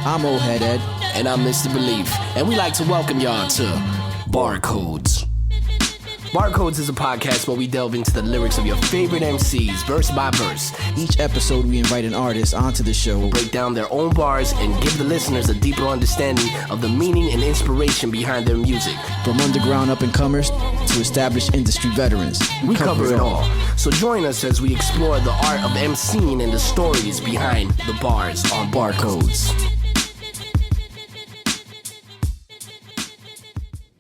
I'm Old Head Ed. And I'm Mr. Beleaf. And we like to welcome y'all to Barcodes. Barcodes is a podcast where we delve into the lyrics of your favorite MCs, verse by verse. Each episode, we invite an artist onto the show, break down their own bars, and give the listeners a deeper understanding of the meaning and inspiration behind their music. From underground up-and-comers to established industry veterans. We cover it all. So join us as we explore the art of MCing and the stories behind the bars on Barcodes.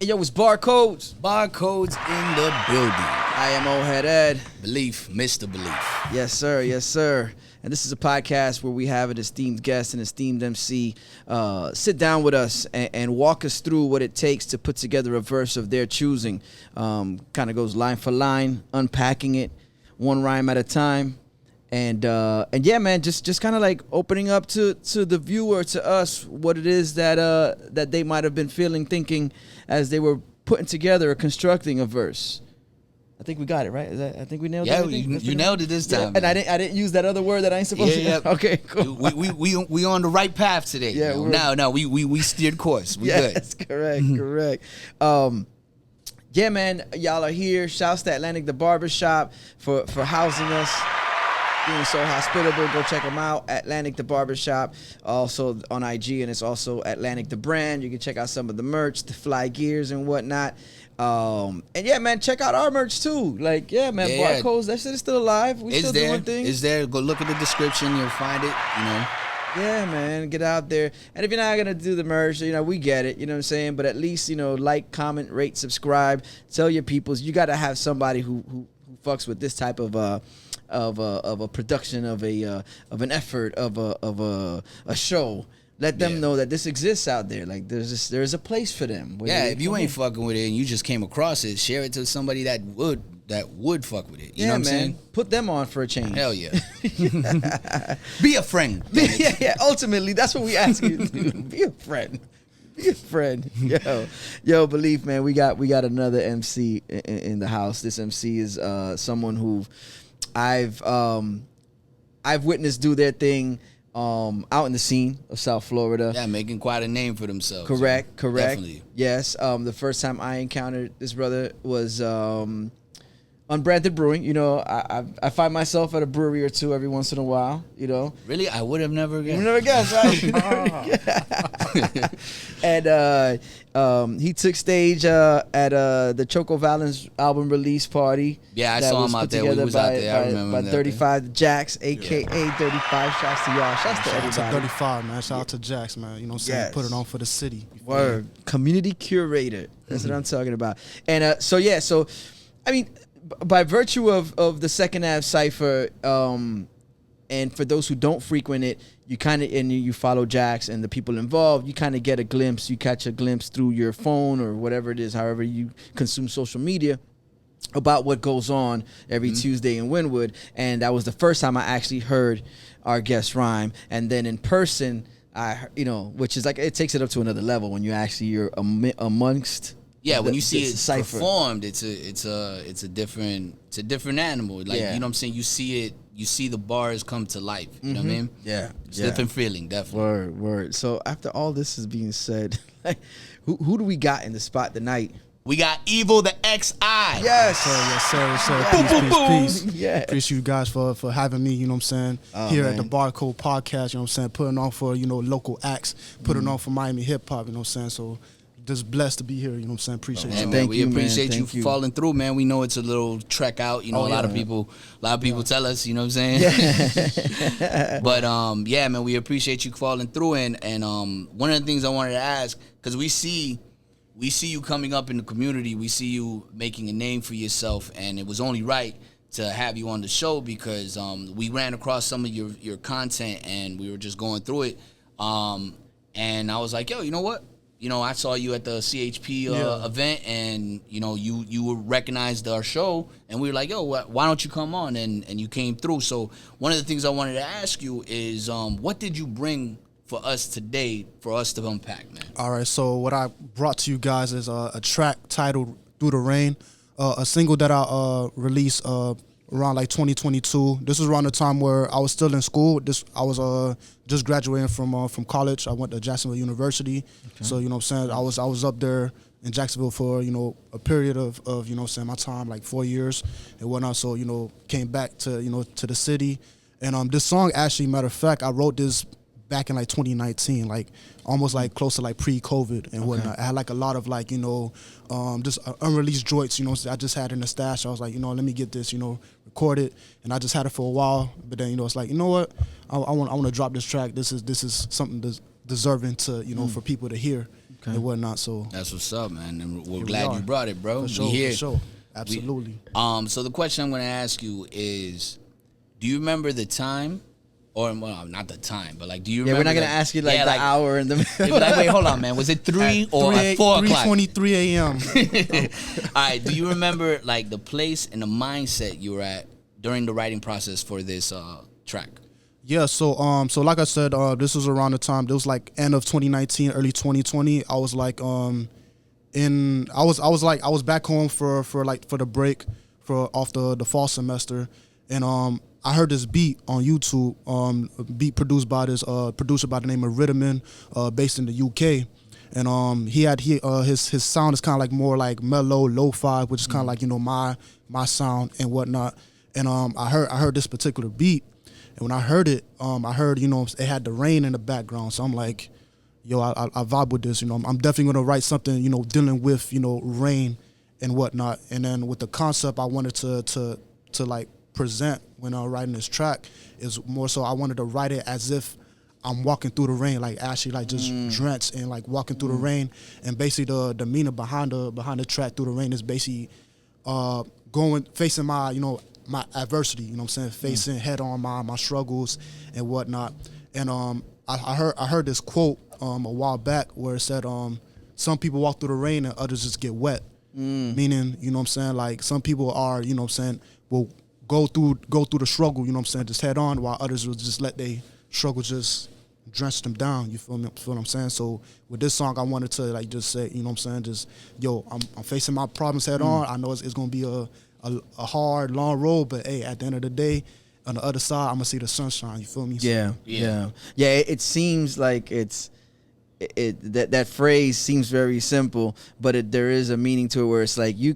Hey, yo, it's Barcodes. Barcodes in the building. I am Old Head Ed. Beleaf, Mr. Beleaf. Yes, sir. Yes, sir. And this is a podcast where we have an esteemed guest, an esteemed MC, sit down with us and walk us through what it takes to put together a verse of their choosing. Kind of goes line for line, unpacking it, one rhyme at a time. And yeah, man, just kind of like opening up to the viewer, to us, what it is that they might have been feeling, thinking as they were putting together or constructing a verse. I think we got it, right? I think we nailed it. Yeah, you nailed it this time. Yeah, and I didn't use that other word that I ain't supposed to. Yeah. Okay, cool. We on the right path today. Yeah, we steered course. We good. Yes, correct. Yeah, man, y'all are here. Shouts to Atlantic the Barber Shop for housing us, being so hospitable. Go check them out. Atlantic the Barber Shop, also on IG, and it's also Atlantic the brand. You can check out some of the merch, the fly gears and whatnot. And yeah, man, check out our merch too. Like, yeah, man, Barcodes, that shit is still alive. We still doing things. It's there. Go look at the description. You'll find it. You know. Yeah, man, get out there. And if you're not gonna do the merch, we get it. You know what I'm saying? But at least, like, comment, rate, subscribe. Tell your peoples. You got to have somebody who fucks with this type of a production, of an effort, of a show. Let them know that this exists out there. Like, there's a place for them. Yeah, if you ain't fucking with it and you just came across it, share it to somebody that would fuck with it. You know what I'm saying? Put them on for a change. Hell yeah. Be a friend. Yeah. Ultimately, that's what we ask you to do. Be a friend. Be a friend. Yo, Beleaf, man, we got another MC in the house. This MC is someone who I've witnessed do their thing out in the scene of South Florida. Yeah, making quite a name for themselves. Correct. Definitely. Yes. The first time I encountered this brother was Unbranded Brewing. I find myself at a brewery or two every once in a while. Really, I would have never guessed. You never guessed, right? And he took stage at the Choco Valens album release party. Yeah, I saw him out there. We was out there. I remember by 35 Jax, aka 35. Shouts to y'all. Shouts to everybody. Shout out to 35, man. Shout out to Jax, man. You know what I'm saying? Yes. Put it on for the city. Word. Community curator. That's what I'm talking about. And so I mean, by virtue of the Second Ave Cypher, and for those who don't frequent it, you kind of, and you follow Jax and the people involved, you kind of get a glimpse, you catch a glimpse through your phone or whatever it is, however you consume social media, about what goes on every Tuesday in Wynwood. And that was the first time I actually heard our guest rhyme. And then in person, which is like, it takes it up to another level when you're amongst. Yeah, when you see it cipher. Performed, it's a different animal. Like, you know what I'm saying? You see the bars come to life. You know what I mean? Yeah. It's a different feeling, definitely. Word. So after all this is being said, who do we got in the spot tonight? We got Evo The EX I. Yes. Yes, sir. Peace. Yeah. Appreciate you guys for having me, you know what I'm saying, here at the Barcode Podcast, you know what I'm saying, putting on for, local acts, putting on for Miami hip-hop, you know what I'm saying, so just blessed to be here, you know what I'm saying, appreciate you. Man, we appreciate you falling through, man. We know it's a little trek out, a lot of people tell us, you know what I'm saying? Yeah. But yeah, man, we appreciate you falling through, and one of the things I wanted to ask, because we see you coming up in the community, we see you making a name for yourself, and it was only right to have you on the show because we ran across some of your content and we were just going through it, and I was like, yo, you know what? I saw you at the CHP event, and you recognized our show, and we were like, yo, why don't you come on? And you came through. So one of the things I wanted to ask you is, what did you bring for us today for us to unpack, man? All right, so what I brought to you guys is a track titled "Through the Rain," a single that I released around like 2022. This was around the time where I was still in school. I was just graduating from college. I went to Jacksonville University. Okay. So, you know what I'm saying, I was up there in Jacksonville for, you know, a period of you know what I'm saying, my time, like 4 years and whatnot. So, you know, came back to, you know, to the city. And this song, actually, matter of fact, I wrote this back in like 2019, like almost like close to like pre-COVID and whatnot. I had like a lot of like, you know, just unreleased joints, you know, I just had in the stash. I was like, you know, let me get this, you know, record it. And I just had it for a while. But then, you know, it's like, you know what, I want to drop this track. This is something that's deserving to, you know, for people to hear and whatnot. So that's what's up, man. And we're glad you brought it, bro. For sure, we here. For sure. Absolutely. So the question I'm going to ask you is, do you remember the time? Or, well, not the time, but like, do you remember? Yeah, we're not going to ask you like the hour in the middle. Like, wait, hold on, man. Was it 3 or 4 o'clock? 3:23 a.m. All right, do you remember like the place and the mindset you were at during the writing process for this track? Yeah, so like I said, this was around the time, it was like end of 2019, early 2020. I was like I was back home for the break off the fall semester, and I heard this beat on YouTube, a beat produced by this producer by the name of Riddiman, based in the UK. And his sound is kind of like more like mellow, lo-fi, which is kind of like, you know, my sound and whatnot. And I heard this particular beat, and when I heard it, you know, it had the rain in the background. So I'm like, yo, I vibe with this. You know, I'm definitely gonna write something, you know, dealing with, you know, rain and whatnot. And then with the concept I wanted to like present when I was writing this track is more so I wanted to write it as if I'm walking through the rain, like actually like just drenched and like walking through the rain. And basically the meaning behind the track Through the Rain is basically facing my, you know, my adversity, you know what I'm saying, facing head on my struggles and whatnot. And I heard this quote a while back where it said some people walk through the rain and others just get wet. Meaning, you know what I'm saying, like some people are, you know what I'm saying, will go through the struggle, you know what I'm saying, just head on, while others will just let they struggle just drench them down, you feel me? Feel what I'm saying? So with this song, I wanted to like just say, you know what I'm saying, just, yo, I'm facing my problems head on. I know it's gonna be a hard, long road, but hey, at the end of the day, on the other side, I'm gonna see the sunshine, you feel me? Yeah. It seems like that phrase seems very simple, but there is a meaning to it where it's like you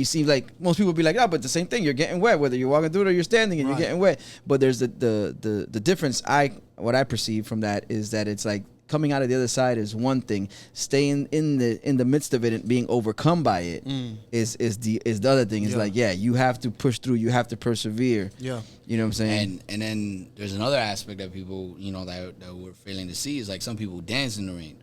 see, like most people be like, oh, but the same thing, you're getting wet whether you're walking through it or you're standing and you're getting wet. But there's the difference. What I perceive from that is that it's like coming out of the other side is one thing. Staying in the midst of it and being overcome by it is the other thing. It's like, yeah, you have to push through, you have to persevere. Yeah. You know what I'm saying? And then there's another aspect that people, you know, that we're failing to see is like some people dance in the rain.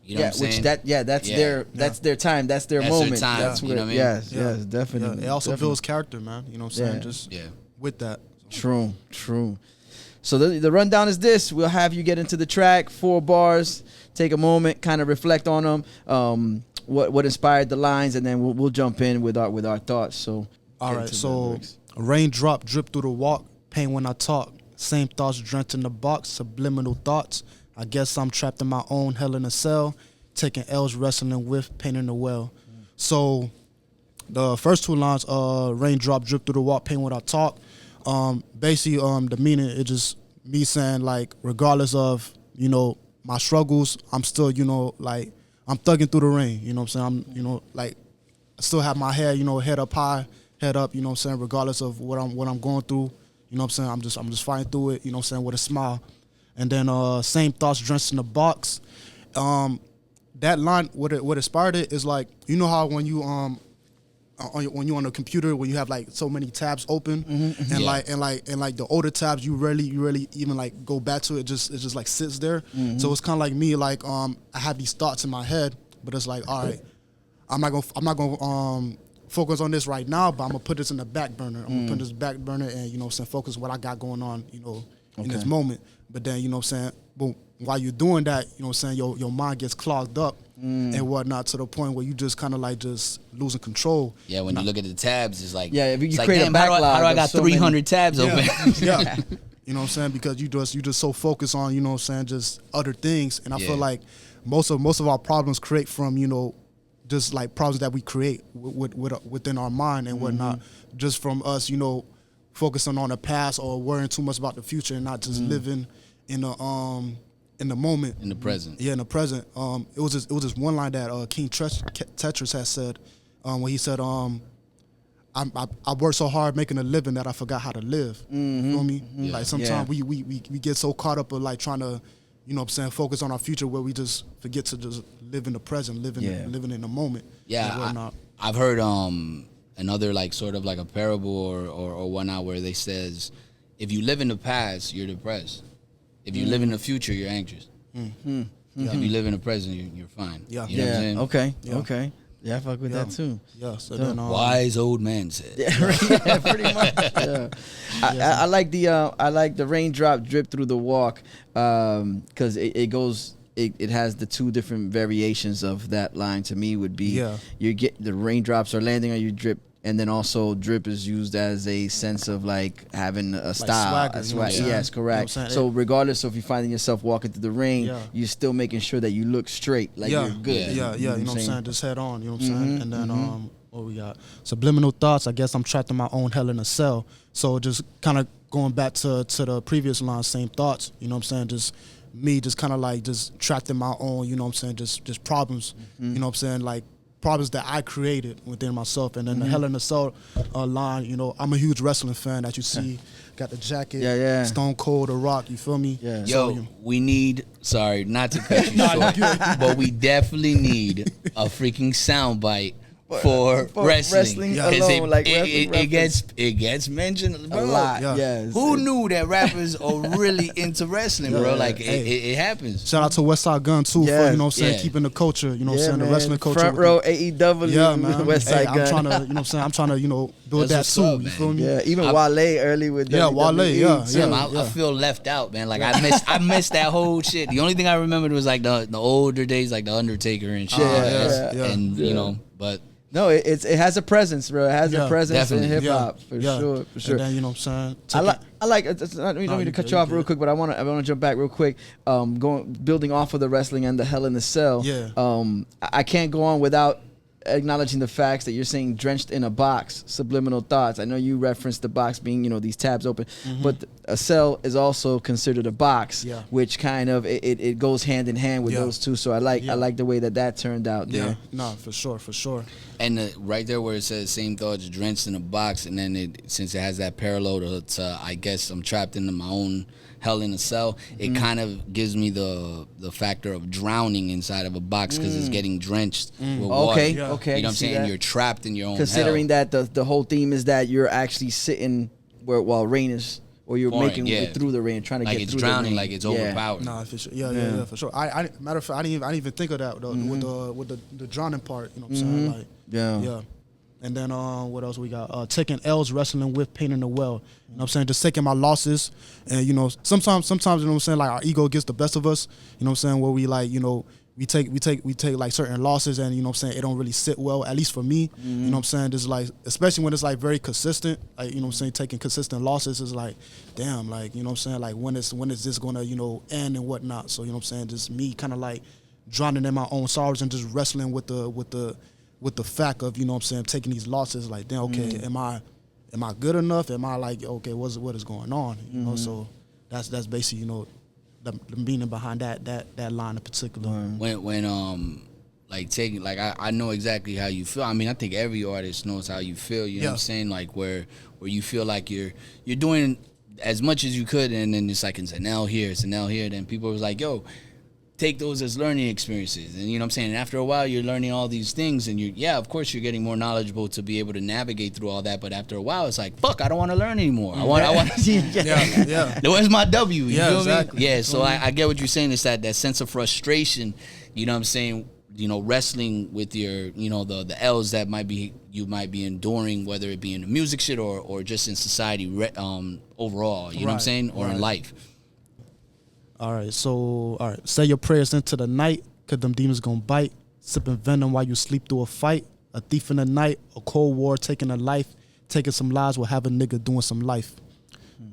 You know what I'm saying? That's their time, that's their moment. Their time, that's what, you know what I mean? Yes, definitely. Yeah. It also builds character, man. You know what I'm saying? Just with that. True. So the rundown is this. We'll have you get into the track, 4 bars, take a moment, kind of reflect on them, what inspired the lines, and then we'll jump in with our thoughts. So all right, so a raindrop drip through the walk, pain when I talk, same thoughts drenched in the box, subliminal thoughts. I guess I'm trapped in my own hell in a cell, taking L's, wrestling with pain in the well. So the first 2 lines, raindrop drip through the walk, pain when I talk. Basically, the meaning is just me saying, like, regardless of, you know, my struggles, I'm still, you know, like, I'm thugging through the rain, you know what I'm saying? I'm, you know, like, I still have my head, you know, head up high, head up, you know what I'm saying, regardless of what I'm going through, you know what I'm saying? I'm just fighting through it, you know what I'm saying, with a smile. And then same thoughts drenched in the box. That line, what inspired it is like, you know how when you when you're on a computer, when you have like so many tabs open, and like the older tabs, you rarely even like go back to it. It just like sits there. So it's kind of like me, like I have these thoughts in my head, but it's like, all right, I'm not gonna focus on this right now, but I'm gonna put this in the back burner. I'm gonna put this back burner and, you know what I'm saying, focus on what I got going on, you know, in this moment. But then, you know what I'm saying, but while you're doing that, you know what I'm saying, your mind gets clogged up and whatnot, to the point where you just kind of like just losing control. Yeah, when you look at the tabs, it's like, if you it's create like, a backlog, how do I got 300 tabs open? Yeah. You know what I'm saying? Because you just so focused on, you know what I'm saying, just other things. And I feel like most of our problems create from, you know, just like problems that we create within our mind and whatnot, just from us, you know, focusing on the past or worrying too much about the future and not just living in the moment, In the present. Yeah, in the present. It was this one line that King Tetris had said when he said, I worked so hard making a living that I forgot how to live. You feel me? Yeah. Like sometimes we get so caught up with like trying to, you know what I'm saying, focus on our future where we just forget to just live in the present, living in the moment. Yeah, I've heard another like sort of like a parable or whatnot where they says, if you live in the past, you're depressed. If you live in the future, you're anxious. If you live in the present, you're fine. Yeah. You know what I'm saying? Okay. Yeah, I fuck with that too. Yeah. So then, Wise old man said. Yeah, pretty much. Yeah. I like the raindrop drip through the walk, because it has the two different variations of that line. To me, would be you get the raindrops are landing on your drip, and then also drip is used as a sense of like having a style. Swagger, Yes, correct. You know so regardless of you finding yourself walking through the rain, you're still making sure that you look straight, like you're good. Yeah. You know what I'm saying? Just head on. You know what I'm saying? And then what we got? Subliminal thoughts. I guess I'm trapped in my own hell in a cell. So just kind of going back to the previous line, same thoughts. You know what I'm saying? Just me, just kind of like just trapped in my own. You know what I'm saying? Just problems. You know what I'm saying? Like problems that I created within myself. And then the Hell in a Cell line, you know, I'm a huge wrestling fan, that you see. Got the jacket, Stone Cold, The Rock, you feel me? Yeah. Yo, we need, sorry, not to cut you short, but we definitely need a freaking soundbite for wrestling. Alone, it gets mentioned, bro. A lot. Yeah. Yes. Who knew that rappers are really into wrestling, bro? Like it happens. Shout out to Westside Gun too for, you know what I'm saying, keeping the culture, you know what I'm saying, the wrestling culture. Front row AEW, yeah, man. Westside Gun. I'm trying to, you know what I'm saying, I'm trying to, you know, build That's that what's too, up, you man. feel me? Yeah, even Wale early with WWE. Tim, I feel left out, man. Like I missed that whole shit. The only thing I remembered was like the older days, like the Undertaker and shit. And you know, but no, it has a presence, bro. It has a presence definitely. in hip hop for sure. And then, you know what I'm saying, I like. I don't mean to cut you off real quick, but I want to jump back real quick. Building off of the wrestling and the Hell in the Cell. Yeah. I can't go on without acknowledging the facts that you're saying drenched in a box, subliminal thoughts. I know you referenced the box being, you know, these tabs open, but a cell is also considered a box, which kind of it goes hand in hand with those two. So I like the way that turned out there. Yeah, no, for sure. And right there where it says same thoughts drenched in a box, and then since it has that parallel to I guess I'm trapped into my own hell in a cell, it kind of gives me the factor of drowning inside of a box because it's getting drenched with water. Okay, you know what I'm saying? that. You're trapped in your own Considering hell. that the whole theme is that you're actually sitting while rain is, or you're making it through the rain, trying to like get it's through drowning, the rain. like it's overpowered. Nah, for sure. Yeah, for sure. I matter of fact, I didn't even think of that with the drowning part. You know what I'm saying? Like, yeah. And then what else we got? Taking L's, wrestling with pain in the well. You know what I'm saying? Just taking my losses. And, you know, sometimes, you know what I'm saying, like our ego gets the best of us. You know what I'm saying? Where we like, you know, we take like certain losses and, you know what I'm saying, it don't really sit well, at least for me. You know what I'm saying? Just like, especially when it's like very consistent, like, you know what I'm saying, taking consistent losses is like, damn, like, you know what I'm saying, like when is this gonna, you know, end and whatnot. So, you know what I'm saying, just me kind of like drowning in my own sorrows and just wrestling with the fact of, you know what I'm saying, taking these losses, like, damn, okay, am I good enough? Am I like, okay, what is going on? You know, so that's basically, you know, the meaning behind that line in particular. When like taking, like I know exactly how you feel. I mean, I think every artist knows how you feel. You know what I'm saying? Like where you feel like you're doing as much as you could, and then it's like it's an L here, it's an L here. Then people was like, yo, take those as learning experiences. And you know what I'm saying? And after a while, you're learning all these things, and of course, you're getting more knowledgeable to be able to navigate through all that. But after a while, it's like, fuck, I don't want to learn anymore. I want to see. Where's my W? You feel exactly. me? Yeah. So I get what you're saying. It's that sense of frustration. You know what I'm saying? You know, wrestling with your, you know, the L's that you might be enduring, whether it be in the music shit or just in society overall. You know what I'm saying? Or in life. All right, say your prayers into the night, cause them demons gonna bite. Sipping venom while you sleep through a fight. A thief in the night, a cold war taking a life. Taking some lives will have a nigga doing some life.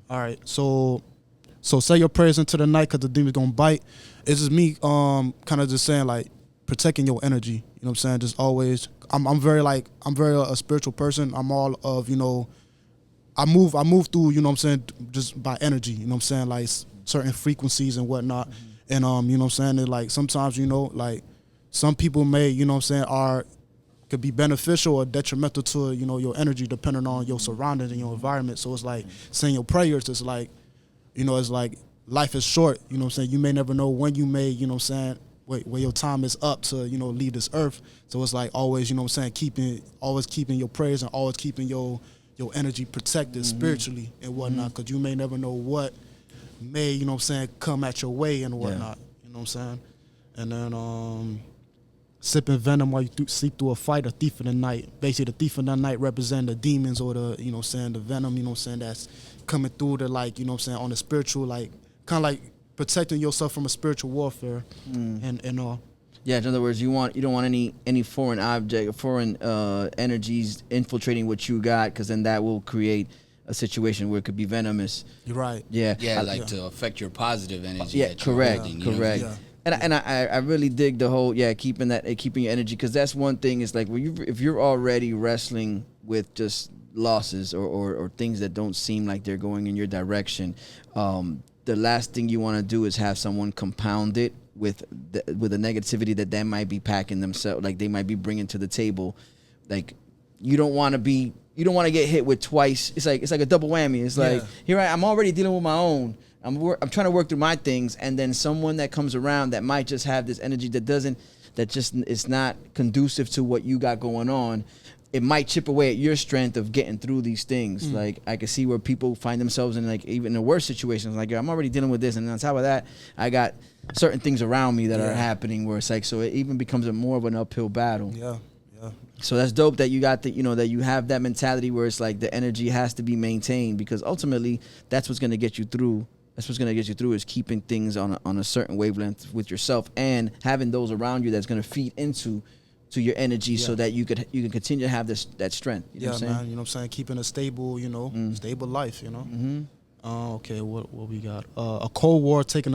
All right, so say your prayers into the night, cause the demons gonna bite. It's just me, kind of just saying like protecting your energy. You know what I'm saying? Just always, I'm very a spiritual person. I'm all of, you know, I move through, you know what I'm saying, just by energy, you know what I'm saying, like certain frequencies and whatnot. And you know what I'm saying, and like sometimes, you know, like some people may, you know what I'm saying, could be beneficial or detrimental to, you know, your energy depending on your surroundings and your environment. So it's like saying your prayers, it's like, you know, it's like life is short, you know what I'm saying, you may never know when you may, you know what I'm saying, where your time is up to, you know, leave this earth. So it's like always, you know what I'm saying, always keeping your prayers and always keeping your energy protected spiritually and whatnot, because you may never know what may, you know what I'm saying, come at your way and whatnot, you know what I'm saying. And then sipping venom while you sleep through a fight, a thief in the night. Basically, the thief in the night represent the demons or the, you know what I'm saying, the venom, you know what I'm saying, that's coming through the, like, you know what I'm saying, on the spiritual, like, kind of like protecting yourself from a spiritual warfare and all. Yeah, in other words, you don't want any foreign object, foreign energies infiltrating what you got, because then that will create a situation where it could be venomous. You're right. Yeah. Yeah, to affect your positive energy. Yeah, correct. Yeah. And I really dig the whole keeping your energy, because that's one thing. Is like if you're already wrestling with just losses or things that don't seem like they're going in your direction, the last thing you want to do is have someone compound it with the negativity that might be packing themselves, like they might be bringing to the table. Like you don't want to get hit with twice. It's like a double whammy. It's like I'm already dealing with my own. I'm trying to work through my things, and then someone that comes around that might just have this energy that just is not conducive to what you got going on. It might chip away at your strength of getting through these things. Like I can see where people find themselves in like even the worst situations. Like I'm already dealing with this, and on top of that, I got certain things around me that are happening where it's like, so it even becomes more of an uphill battle. Yeah. So that's dope that you got that you have that mentality where it's like the energy has to be maintained, because ultimately that's what's going to get you through. That's what's going to get you through, is keeping things on a certain wavelength with yourself and having those around you that's going to feed into your energy, so that you can continue to have that strength. You know what I'm saying? Man, you know what I'm saying? Keeping a stable, stable life, you know? Okay, what we got? A Cold War, taking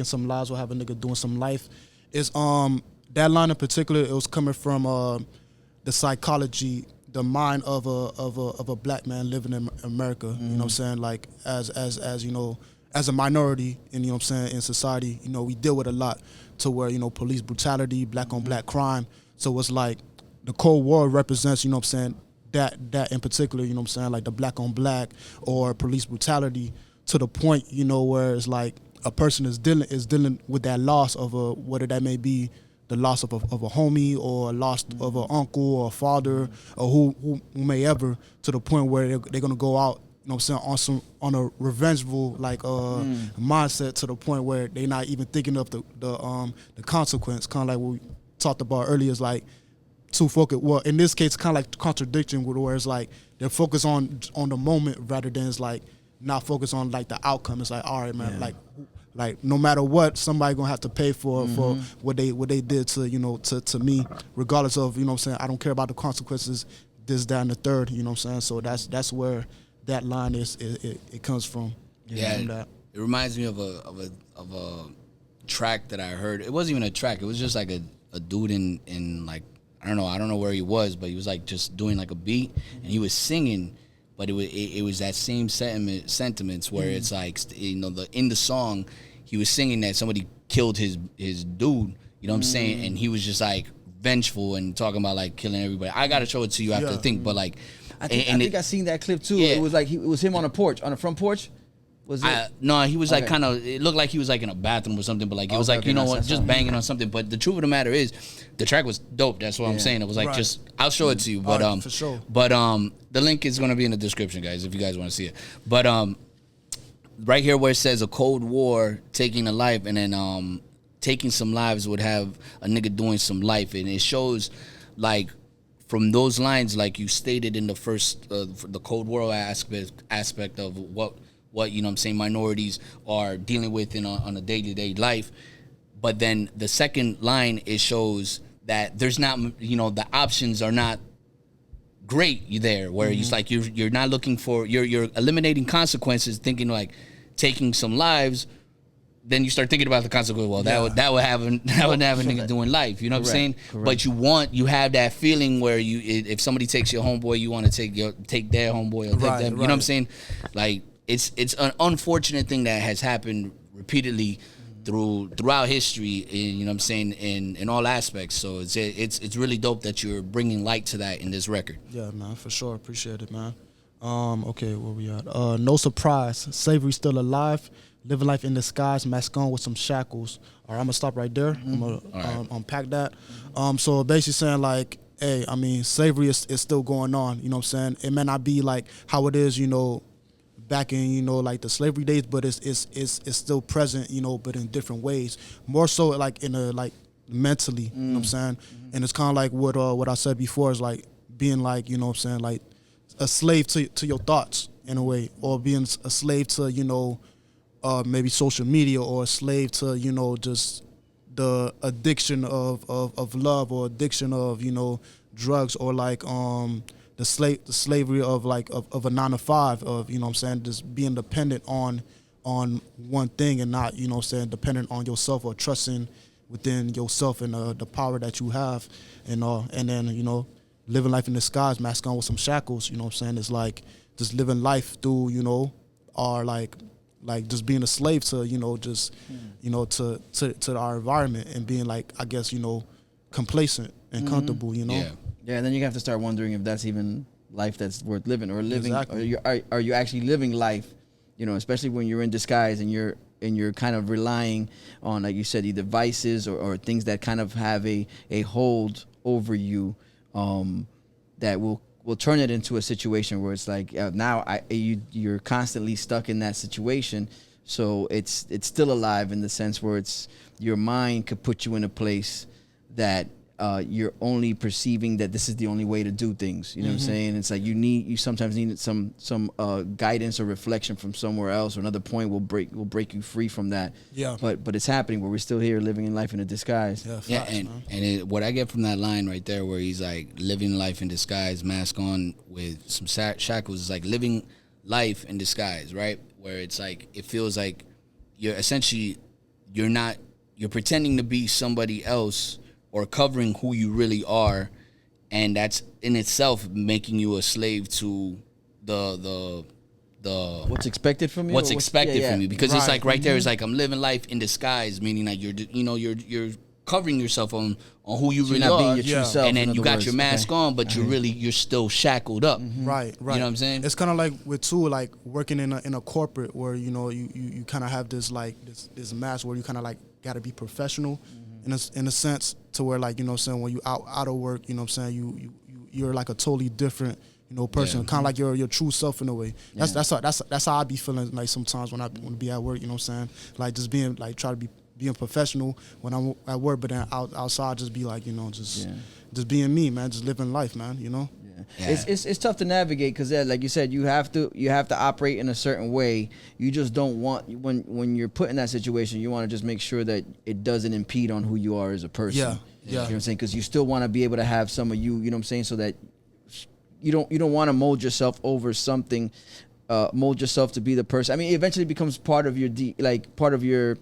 some lives, will have a nigga doing some life. Is that line in particular, it was coming from the psychology, the mind of a black man living in America. You know what I'm saying? Like as you know, as a minority in, you know what I'm saying, in society, you know, we deal with a lot to where, you know, police brutality, black on black crime. So it's like the Cold War represents, you know what I'm saying, that in particular, you know what I'm saying, like the black on black or police brutality, to the point, you know, where it's like a person is dealing with that loss of whether that may be the loss of a homie or a loss of an uncle or a father or who may ever, to the point where they're gonna go out, you know what I'm saying, on a revengeful mindset, to the point where they're not even thinking of the consequence. Kind of like what we talked about earlier, is like too focused. Well, in this case, kind of like contradiction, where it's like they're focused on the moment rather than it's like not focused on like the outcome. It's like, all right, man, like no matter what, somebody gonna have to pay for what they did to, you know, to me, regardless of, you know what I'm saying, I don't care about the consequences, this, that, and the third, you know what I'm saying. So that's where that line it comes from. It reminds me of a track that I heard. It wasn't even a track. It was just like a dude in like, I don't know where he was, but he was like just doing like a beat, and he was singing, but it was that same sentiments where it's like, you know, in the song he was singing that somebody killed his dude, you know what I'm saying, and he was just like vengeful and talking about like killing everybody. I gotta show it to you after the thing, but like I think I seen that clip too. It was like it was him on the front porch. Was it? No, he was like kind of. It looked like he was like in a bathroom or something, but like it was like, you know what, just banging on something. But the truth of the matter is, the track was dope. That's what I'm saying. It was like I'll show it to you. But for sure. But the link is gonna be in the description, guys, if you guys want to see it. But right here where it says a Cold War taking a life, and then taking some lives would have a nigga doing some life, and it shows like, from those lines, like you stated in the first, the Cold War aspect of what you know what I'm saying, minorities are dealing with on a day-to-day life. But then the second line, it shows that there's not, you know, the options are not great there, where it's like you're not looking for, you're eliminating consequences, thinking like taking some lives then you start thinking about the consequence. Well, that would have a nigga doing life. You know what I'm saying? Correct. But you have that feeling where if somebody takes your homeboy, you want to take their homeboy or take them. You know what I'm saying? Like it's an unfortunate thing that has happened repeatedly throughout history. You know what I'm saying? In all aspects. So it's really dope that you're bringing light to that in this record. Yeah, man, for sure. Appreciate it, man. Okay, where we at? No surprise. Slavery still alive. Living life in disguise, mask on with some shackles. All right, I'm gonna stop right there. I'm gonna unpack that. So basically saying like, hey, I mean, slavery is still going on. You know what I'm saying? It may not be like how it is, you know, back in, you know, like the slavery days, but it's still present, you know, but in different ways. More so like in a like mentally. You know what I'm saying? And it's kind of like what I said before is like being like, you know what I'm saying, like a slave to your thoughts in a way, or being a slave to, you know, maybe social media, or a slave to, you know, just the addiction of love, or addiction of, you know, drugs, or like the slavery of like of a 9 to 5, of, you know what I'm saying, just being dependent on one thing and not, you know what I'm saying, dependent on yourself, or trusting within yourself and the power that you have, and then, you know, living life in disguise, mask on with some shackles. You know what I'm saying? It's like just living life through, you know, or like just being a slave to, you know, just, you know, to our environment, and being like, I guess, you know, complacent and comfortable, you know? Yeah, and then you have to start wondering if that's even life that's worth living, or living, Exactly. or are you actually living life, you know, especially when you're in disguise and you're kind of relying on, like you said, either vices or things that kind of have a hold over you, that will turn it into a situation where it's like, now you're constantly stuck in that situation. So it's still alive in the sense where it's your mind could put you in a place that you're only perceiving that this is the only way to do things. You know what I'm saying? It's like you sometimes need some guidance or reflection from somewhere else, or another point will break you free from that. Yeah. But it's happening where we're still here living in life in a disguise. Yeah, facts, man. What I get from that line right there, where he's like living life in disguise, mask on with some shackles, is like living life in disguise, right? Where it's like, it feels like you're pretending to be somebody else, or covering who you really are, and that's in itself making you a slave to the What's expected from you? what's expected from you, because it's like right there, it's like I'm living life in disguise, meaning that you're covering yourself on who you So really you're not are, being your true self, and then in you other got words. your mask on, but you're still shackled up. Right. You know what I'm saying? It's kind of like with too, like working in a corporate, where, you know, you kind of have this like this mask where you kind of like got to be professional, in a sense, to where, like, you know what I'm saying, when you out of work, you know what I'm saying, you're like a totally different, you know, person, kind of like your true self in a way. That's how I be feeling like sometimes when I be at work. You know what I'm saying, like just being like try to be being professional when I'm at work, but then outside just be like, you know, just being me, man, just living life, man, you know. Yeah. It's tough to navigate, because like you said, you have to operate in a certain way. You just don't want, when you're put in that situation, you want to just make sure that it doesn't impede on who you are as a person. Yeah. You know what I'm saying? Because you still want to be able to have some of you know what I'm saying, so that you don't want to mold yourself over something, mold yourself to be the person. I mean, it eventually becomes part of your part of your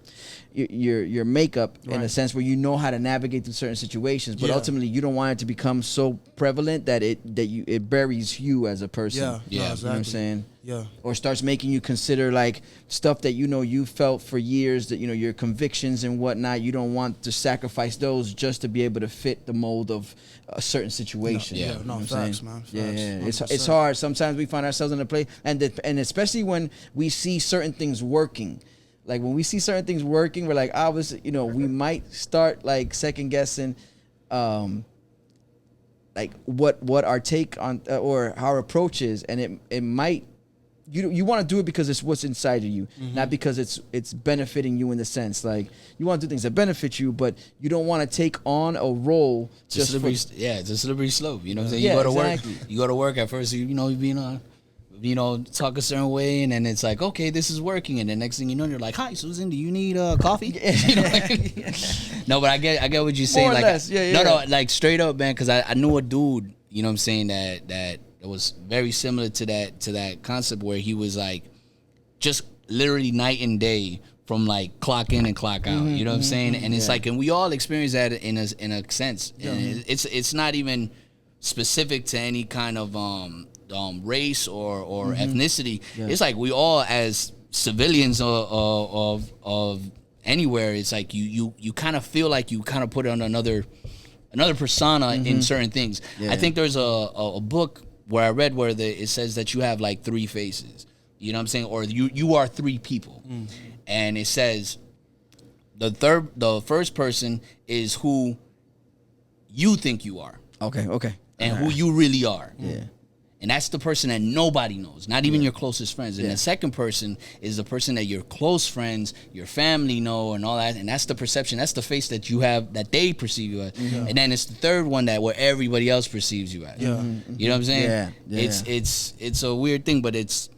makeup, in a sense where you know how to navigate through certain situations, but ultimately you don't want it to become so prevalent that it buries you as a person. Yeah, You know what I'm saying? Yeah. Or starts making you consider like stuff that, you know, you felt for years, that, you know, your convictions and whatnot, you don't want to sacrifice those just to be able to fit the mold of a certain situation. Yeah, You know what I'm facts, saying? man. Facts, Yeah. 100%. It's hard. Sometimes we find ourselves in a place, and especially when we see certain things working. Like when we see certain things working, we're like, obviously, you know, we might start like second guessing, like what our take on or our approach is, and it might. You want to do it because it's what's inside of you, not because it's benefiting you in the sense, like you want to do things that benefit you, but you don't want to take on a role It's a slippery slope. You know what I'm saying? Yeah, You go to exactly. work. You go to work at first. You know, you know, talk a certain way, and then it's like, okay, this is working, and the next thing you know, you're like, hi, Susan, do you need coffee? You know, no, but I get what you're saying. More or like, less, yeah. No, like straight up, man, because I knew a dude, you know what I'm saying, that it was very similar to that concept, where he was like just literally night and day from like clock in and clock out. You know what I'm saying? And it's like, and we all experience that in a sense. And it's not even specific to any kind of race or ethnicity. It's like we all as civilians of anywhere. It's like you kind of feel like you kind of put on another persona in certain things. I think there's a book where I read where it says that you have like 3 faces. You know what I'm saying? Or you are 3 people. And it says the first person is who you think you are. Okay. And who you really are. Yeah. And that's the person that nobody knows, not even your closest friends. And the second person is the person that your close friends, your family know and all that. And that's the perception. That's the face that you have, that they perceive you as. And then it's the third one that where everybody else perceives you as. You know what I'm saying? It's a weird thing, but it's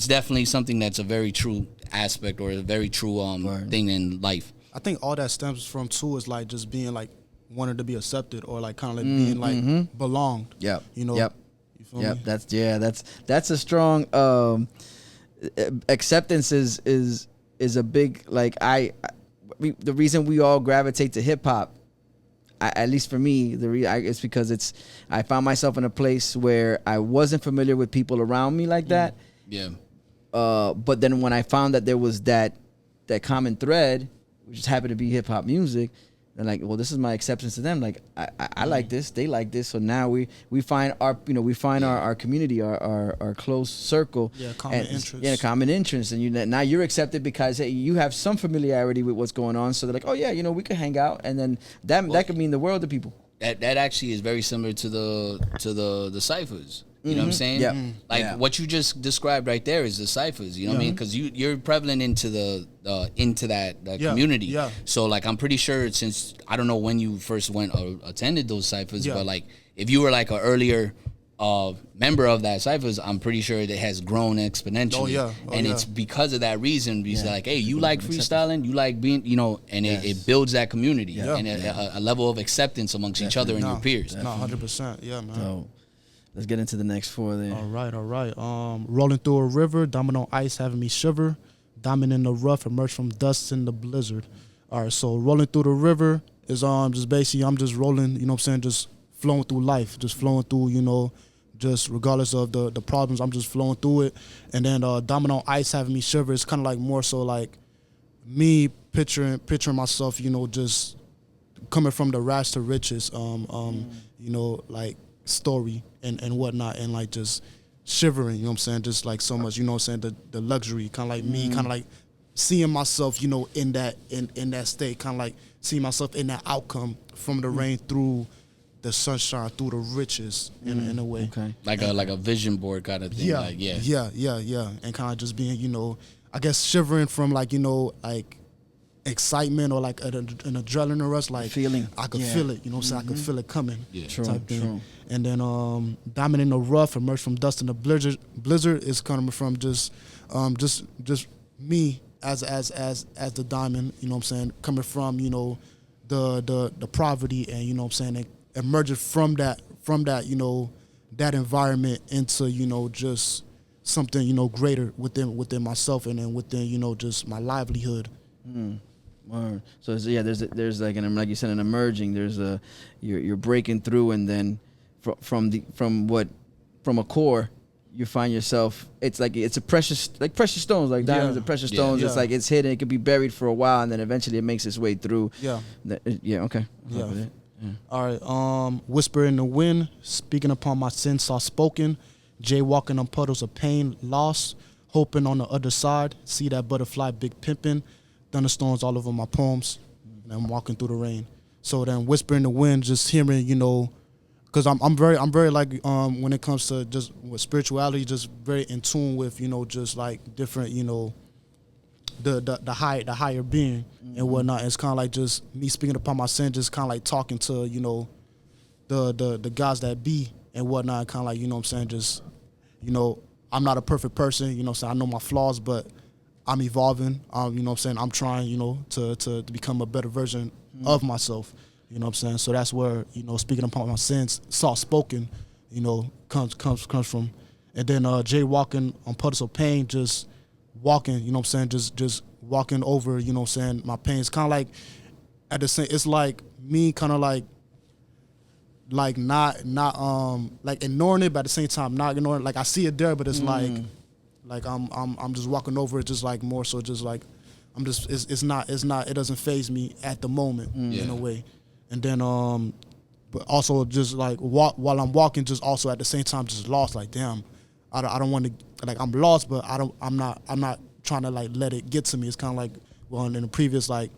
definitely something that's a very true aspect or a very true thing in life. I think all that stems from too is like just being like wanted to be accepted or like kind of like being like belonged. Yep. You know. Yep. You feel me? That's a strong acceptance is a big like the reason we all gravitate to hip hop. At least for me, it's because I found myself in a place where I wasn't familiar with people around me like that. Yeah. But then when I found that there was that common thread, which just happened to be hip hop music, then like, well, this is my acceptance to them. Like I like this, they like this, so now we find our our community, our close circle, common interest. Yeah, common interest, and now you're accepted because hey, you have some familiarity with what's going on. So they're like, oh yeah, we could hang out, and then that could mean the world to people. That actually is very similar to the ciphers. You know what I'm saying? Yeah. Like what you just described right there is the ciphers. You know what I mean? Because you're prevalent into that community. Yeah. So like I'm pretty sure since I don't know when you first went or attended those ciphers, but like if you were like an earlier member of that ciphers, I'm pretty sure it has grown exponentially. And it's because of that reason. Because like, hey, you like freestyling, you like being, and it builds that community and a level of acceptance amongst each other and your peers. No, 100%. Yeah, man. So let's get into the next 4 there. All right. Rolling through a river, diamond on ice having me shiver. Diamond in the rough, emerge from dust in the blizzard. All right, so rolling through the river is just basically I'm just rolling, you know what I'm saying, just flowing through life, just flowing through, just regardless of the problems, I'm just flowing through it. And then diamond on ice having me shiver is kind of like more so like me picturing myself, just coming from the rags to riches, like story and whatnot, and like just shivering, just like so much, the luxury, kind of like me, kind of like seeing myself, in that state, kind of like seeing myself in that outcome from the rain through the sunshine, through the riches in a way. Okay. Like a vision board kind of thing. Yeah. And kind of just being, I guess shivering from like, like excitement or like an adrenaline rush, like feeling. I could feel it, I could feel it coming. Yeah. True. And then diamond in the rough, emerge from dust in the blizzard is coming from just me as the diamond, coming from, the poverty and, emerging from that, that environment into, just something, greater within myself and then within, just my livelihood. Word. So there's like like you said, an emerging. There's you're breaking through, and then from a core, you find yourself. It's like it's precious stones, like diamonds and precious stones. It's like it's hidden. It could be buried for a while, and then eventually it makes its way through. Okay. All right. Whisper in the wind, speaking upon my sins, soft spoken. Jaywalking on puddles of pain, lost, hoping on the other side. See that butterfly, big pimping. Thunderstorms all over my poems, and I'm walking through the rain. So then, whisper in the wind, just hearing, because I'm very like when it comes to just with spirituality, just very in tune with just like different the higher being and whatnot. It's kind of like just me speaking upon my sin, just kind of like talking to the guys that be and whatnot. Kind of like what I'm saying, just I'm not a perfect person. So I know my flaws, but I'm evolving, I'm trying, to become a better version of myself, So that's where, speaking upon my sins, soft spoken, comes from. And then jaywalking on puddles of pain, just walking, just walking over, you know what I'm saying, my pain. It's kind of like, at the same, it's like me kind of like not like ignoring it, but at the same time not ignoring it. Like I see it there, but it's like I'm just walking over it, just like more so just like I'm just it's not it doesn't faze me at the moment in a way. And then but also just like while I'm walking, just also at the same time just lost. Like damn, I don't want to, like I'm lost, but I'm not trying to like let it get to me. It's kind of like, well, in the previous like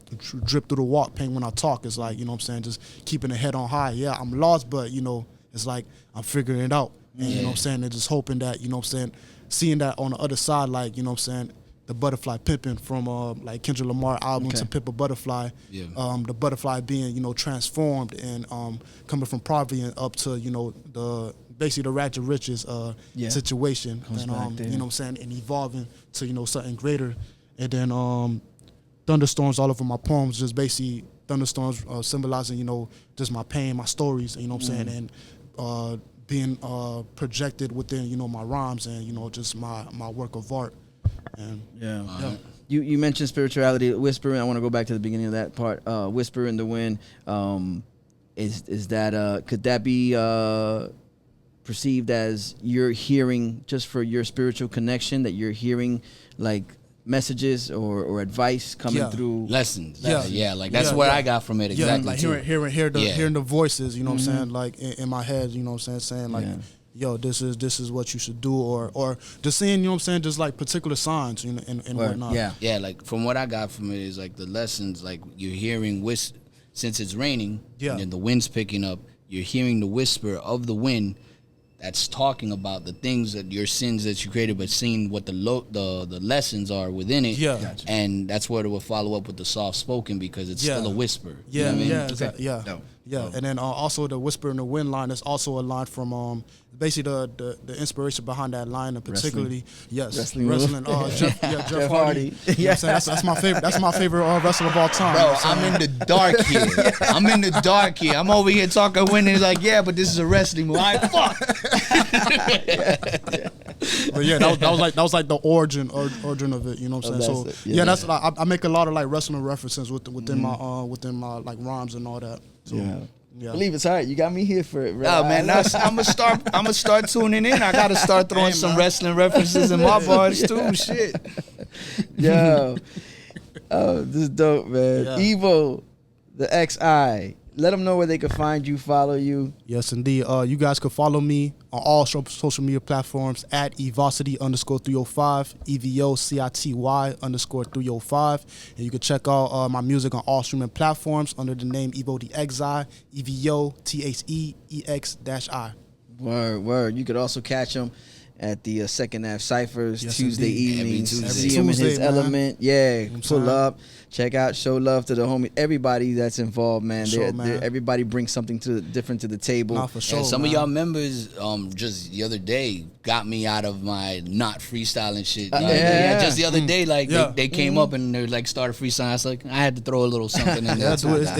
drip through the walk pain when I talk, it's like, you know what I'm saying, just keeping the head on high. Yeah, I'm lost, but you know, it's like I'm figuring it out. And you know what I'm saying, and just hoping that, you know what I'm saying, seeing that on the other side, like, you know what I'm saying, the butterfly pimping from like Kendrick Lamar album to Pimp a Butterfly. The butterfly being, you know, transformed and coming from poverty and up to, you know, basically the ratchet riches situation. And you know what I'm saying, and evolving to, you know, something greater. And then thunderstorms all over my poems, just basically thunderstorms symbolizing, you know, just my pain, my stories, you know what I'm saying, and being projected within, you know, my rhymes and, you know, just my work of art. And You mentioned spirituality, whispering. I want to go back to the beginning of that part. Whisper in the wind. Is that could that be perceived as you're hearing, just for your spiritual connection, that you're hearing like messages or advice coming through lessons? Like that's what I got from it exactly. Like hearing the voices, you know what I'm saying, like in my head, you know what I'm saying like, yo, this is what you should do, or just seeing, you know what I'm saying, just like particular signs, you know, and whatnot. Like from what I got from it is like the lessons, like you're hearing since it's raining and then the wind's picking up, you're hearing the whisper of the wind that's talking about the things that your sins that you created, but seeing what the lessons are within it. And that's where it will follow up with the soft spoken, because it's still a whisper. You know what I mean? And then also the whisper in the wind line is also a line from basically the inspiration behind that line, and particularly wrestling. Jeff Hardy. You know what I'm saying? That's my favorite. That's my favorite wrestler of all time. Bro, I'm in the dark here. I'm over here talking wind, and he's like, yeah, but this is a wrestling move. All right, fuck. But that was like the origin of it. You know what I'm saying? So that's I make a lot of like wrestling references within my like rhymes and all that. So, Believe it's hard. You got me here for it, bro. Oh man, I'm gonna start tuning in. I gotta start throwing some wrestling references in my bars too. Shit. Yo. Oh, this is dope, man. Evo The EX I. Let them know where they can find you, follow you. Yes, indeed. You guys can follow me on all social media platforms at Evocity_305, EVOCITY_305. And you can check out my music on all streaming platforms under the name Evo The EX I, EVOTHEEX-I. Word. You could also catch him at the Second Ave Ciphers Tuesday evenings. Tuesday. See him in his man. element. Yeah, pull up, check out, show love to the homie. Everybody that's involved, man. Everybody brings something different to the table. Nah, for sure, some of y'all members just the other day got me out of my not freestyling shit. Just the other day, like they came up and they like started freestyling. I was like, I had to throw a little something in there.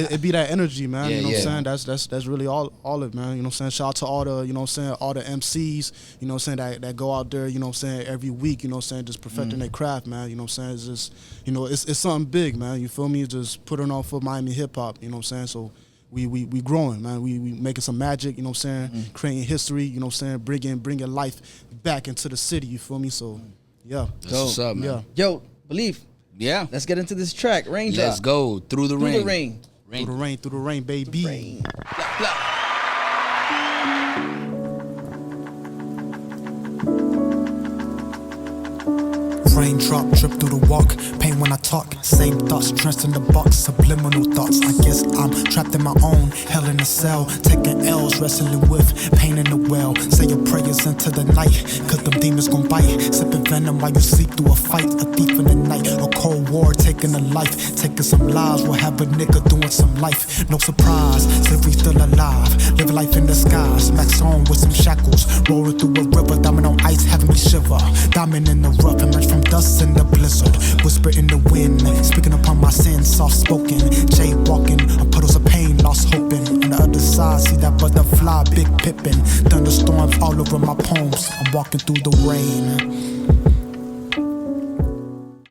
It be that energy, man. You know what I'm saying? That's really all it, man. You know what I'm saying? Shout out to all the, you know what I'm saying, all the MCs, you know what I'm saying, that go out there, you know what I'm saying, every week, you know what I'm saying, just perfecting their craft, man. You know what I'm saying? It's just, you know, it's something big, man. You feel me? Just putting on for Miami hip hop, you know what I'm saying? So we growing, man. We making some magic, you know what I'm saying? Creating history, you know what I'm saying? Bringing life back into the city, you feel me? So, That's what's up, man. Yo, Beleaf. Yeah. Let's get into this track. Raindrop. Let's go. Through the rain. Through the rain, baby. Rain. Blah, blah. Raindrop drip through the walk, pain when I talk, same thoughts, drenched in the box, subliminal thoughts. I guess I'm trapped in my own hell in a cell, taking L's, wrestling with pain in the well. Say your prayers into the night, cause them demons gon' bite. Sipping venom while you sleep through a fight, a thief in the night, a cold war taking a life, taking some lives. We'll have a nigga doing some life, no surprise, if we still alive, live life in the skies, max on with some shackles, rolling through a river, diamond on ice, having me shiver, diamond in the rough, emerge from dust in the blizzard, whisper in the wind, speaking upon my sins, soft spoken, jaywalking, on puddles of pain, lost hoping. On the other side, see that butterfly, big pippin', thunderstorms all over my poems. I'm walking through the rain.